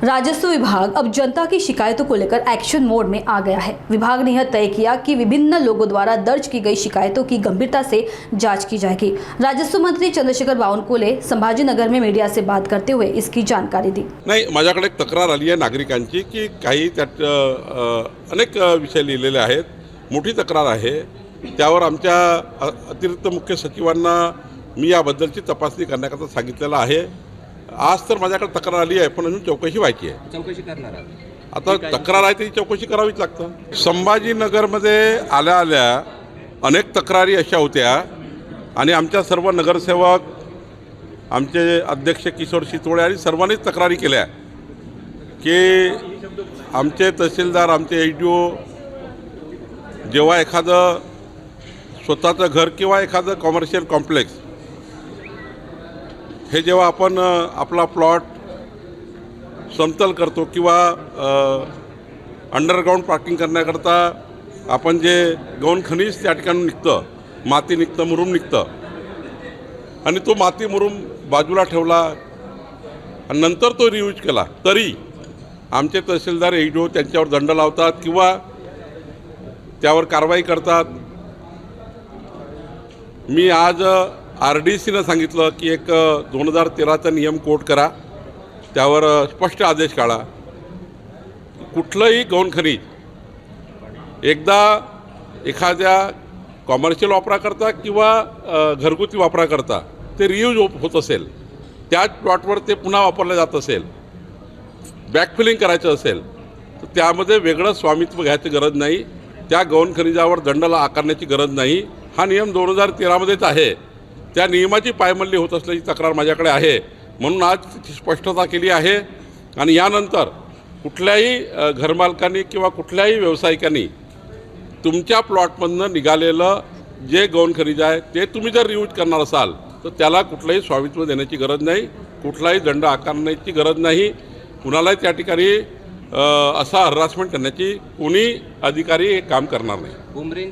राजस्व विभाग अब जनता की शिकायतों को लेकर एक्शन मोड में आ गया है। विभाग ने यह तय किया कि विभिन्न लोगों द्वारा दर्ज की गई शिकायतों की गंभीरता से जांच की जाएगी। राजस्व मंत्री चंद्रशेखर बावनकुळे संभाजीनगर में मीडिया से बात करते हुए इसकी जानकारी दी। नाही, माझ्याकडे एक तक्रार आली आहे नागरिकांची की काही त्यात अनेक विषय लिहिलेले आहेत। मोठी तक्रार आहे, त्यावर आमच्या अतिरिक्त मुख्य सचिवांना मी याबद्दलची तपासणी करण्याकरता सांगितलेलं आहे। आज तर माझ्याकडे तक्रार आली आहे, पण अजून चौकशी व्हायची आहे। चौकशी करणार आहात? आता तक्रार आहे ती चौकशी करावीच लागतं। संभाजीनगरमध्ये आल्या अनेक तक्रारी अशा होत्या आणि आमच्या सर्व नगरसेवक, आमचे अध्यक्ष किशोर शितोळे आणि सर्वांनीच तक्रारी केल्या की आमचे तहसीलदार, आमचे एचडीओ जेव्हा एखादं स्वतःचं घर किंवा एखादं कॉमर्शियल कॉम्प्लेक्स हे जेव्हा आपण आपला प्लॉट समतल करतो किंवा अंडरग्राऊंड पार्किंग करण्याकरता आपण जे गौण खनिज त्या ठिकाणी निघतं, माती निघतं, मुरुम निघतं आणि तो माती मुरुम बाजूला ठेवला आणि नंतर तो रियूज केला, तरी आमचे तहसीलदार एचडीओ त्यांच्यावर दंड लावतात किंवा त्यावर कारवाई करतात। मी आज RDCनं सांगितलं की एक 2013चा नियम कोट करा, त्यावर स्पष्ट आदेश काढा। कुठलंही गौण खनिज एकदा एखाद्या कॉमर्शियल वापराकरता किंवा घरगुती वापराकरता ते रियूज होत असेल, त्याच प्लॉटवर ते पुन्हा वापरलं जात असेल, बॅकफिलिंग करायचं असेल तर त्यामध्ये वेगळं स्वामित्व घ्यायची गरज नाही, त्या गौण खनिजावर दंडाला आकारण्याची गरज नाही। हा नियम 2013मध्येच आहे। त्या नियमाची पायमल्ली होत असल्याची तक्रार माझ्याकडे आहे, म्हणून आज तिची स्पष्टता केली आहे। आणि यानंतर कुठल्याही घरमालकांनी किंवा कुठल्याही व्यावसायिकांनी तुमच्या प्लॉटमधनं निघालेलं जे गौण खनिज आहे ते तुम्ही जर रियूज करणार असाल तर त्याला कुठलंही स्वामित्व देण्याची गरज नाही, कुठलाही दंड आकारण्याची गरज नाही, कुणालाही त्या ठिकाणी असा हरासमेंट करण्याची कोणी अधिकारी हे काम करणार नाही।